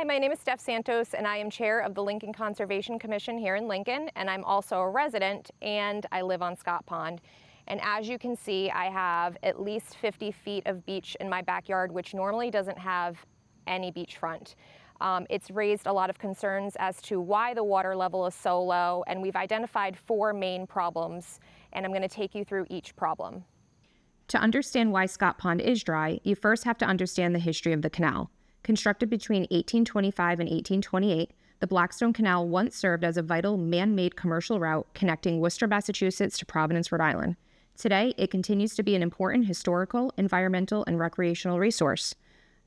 Hi, my name is Steph Santos, and I am chair of the Lincoln Conservation Commission here in Lincoln, and I'm also a resident, and I live on Scott Pond. And as you can see, I have at least 50 feet of beach in my backyard, which normally doesn't have any beachfront. It's raised a lot of concerns as to why the water level is so low, and we've identified 4 main problems, and I'm going to take you through each problem. To understand why Scott Pond is dry, you first have to understand the history of the canal. Constructed between 1825 and 1828, the Blackstone Canal once served as a vital man-made commercial route connecting Worcester, Massachusetts to Providence, Rhode Island. Today, it continues to be an important historical, environmental, and recreational resource.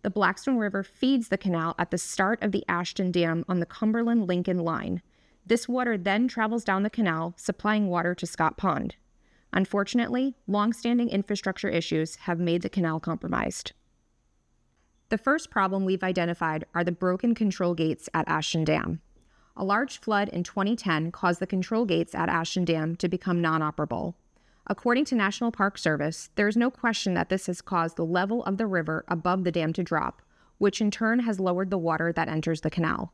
The Blackstone River feeds the canal at the start of the Ashton Dam on the Cumberland-Lincoln line. This water then travels down the canal, supplying water to Scott Pond. Unfortunately, long-standing infrastructure issues have made the canal compromised. The first problem we've identified are the broken control gates at Ashton Dam. A large flood in 2010 caused the control gates at Ashton Dam to become non-operable. According to National Park Service, there is no question that this has caused the level of the river above the dam to drop, which in turn has lowered the water that enters the canal.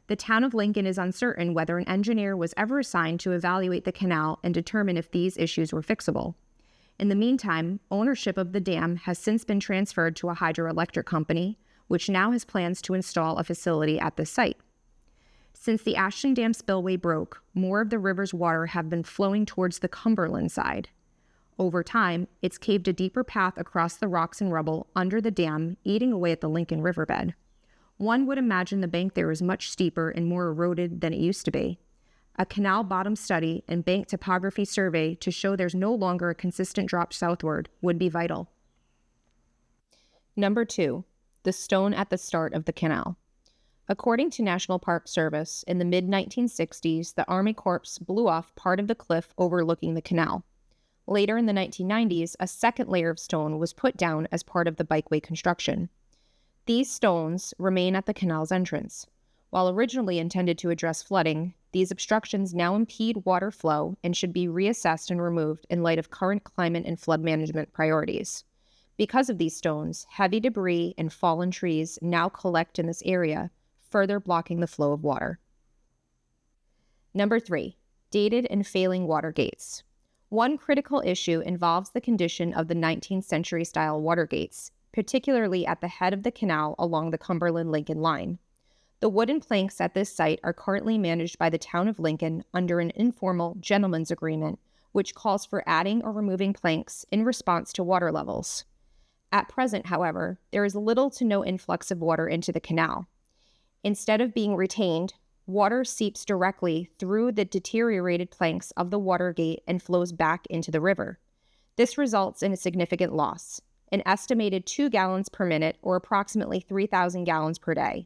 The town of Lincoln is uncertain whether an engineer was ever assigned to evaluate the canal and determine if these issues were fixable. In the meantime, ownership of the dam has since been transferred to a hydroelectric company, which now has plans to install a facility at this site. Since the Ashton Dam spillway broke, more of the river's water have been flowing towards the Cumberland side. Over time, it's caved a deeper path across the rocks and rubble under the dam, eating away at the Lincoln riverbed. One would imagine the bank there is much steeper and more eroded than it used to be. A canal bottom study and bank topography survey to show there's no longer a consistent drop southward would be vital. Number 2, the stone at the start of the canal. According to National Park Service, in the mid-1960s, the Army Corps blew off part of the cliff overlooking the canal. Later in the 1990s, a second layer of stone was put down as part of the bikeway construction. These stones remain at the canal's entrance. While originally intended to address flooding, these obstructions now impede water flow and should be reassessed and removed in light of current climate and flood management priorities. Because of these stones, heavy debris and fallen trees now collect in this area, further blocking the flow of water. Number 3, dated and failing water gates. One critical issue involves the condition of the 19th century style water gates, particularly at the head of the canal along the Cumberland-Lincoln line. The wooden planks at this site are currently managed by the town of Lincoln under an informal gentleman's agreement, which calls for adding or removing planks in response to water levels. At present, however, there is little to no influx of water into the canal. Instead of being retained, water seeps directly through the deteriorated planks of the water gate and flows back into the river. This results in a significant loss, an estimated 2 gallons per minute or approximately 3,000 gallons per day.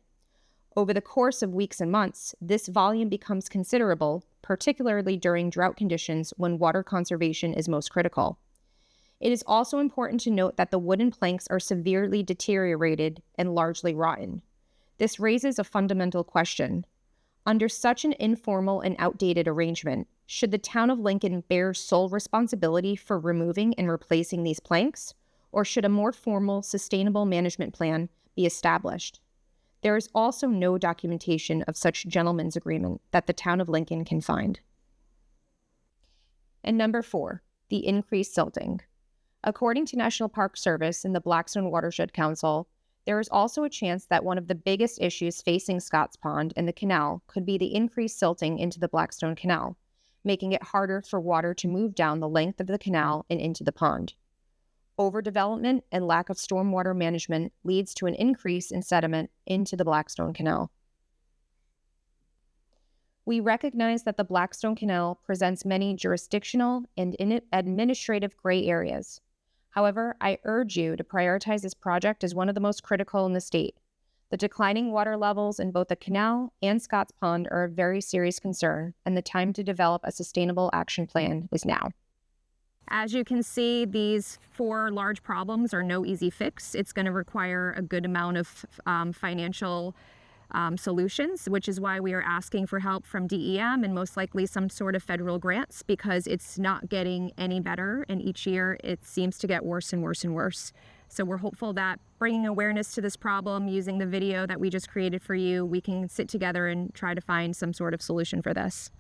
Over the course of weeks and months, this volume becomes considerable, particularly during drought conditions when water conservation is most critical. It is also important to note that the wooden planks are severely deteriorated and largely rotten. This raises a fundamental question. Under such an informal and outdated arrangement, should the town of Lincoln bear sole responsibility for removing and replacing these planks, or should a more formal, sustainable management plan be established? There is also no documentation of such gentleman's agreement that the town of Lincoln can find. And number 4, the increased silting. According to National Park Service and the Blackstone Watershed Council, there is also a chance that one of the biggest issues facing Scotts Pond and the canal could be the increased silting into the Blackstone Canal, making it harder for water to move down the length of the canal and into the pond. Overdevelopment and lack of stormwater management leads to an increase in sediment into the Blackstone Canal. We recognize that the Blackstone Canal presents many jurisdictional and administrative gray areas. However, I urge you to prioritize this project as one of the most critical in the state. The declining water levels in both the canal and Scotts Pond are a very serious concern, and the time to develop a sustainable action plan is now. As you can see, these 4 large problems are no easy fix. It's going to require a good amount of financial solutions, which is why we are asking for help from DEM and most likely some sort of federal grants, because it's not getting any better, and each year it seems to get worse and worse and worse. So we're hopeful that bringing awareness to this problem, using the video that we just created for you, we can sit together and try to find some sort of solution for this.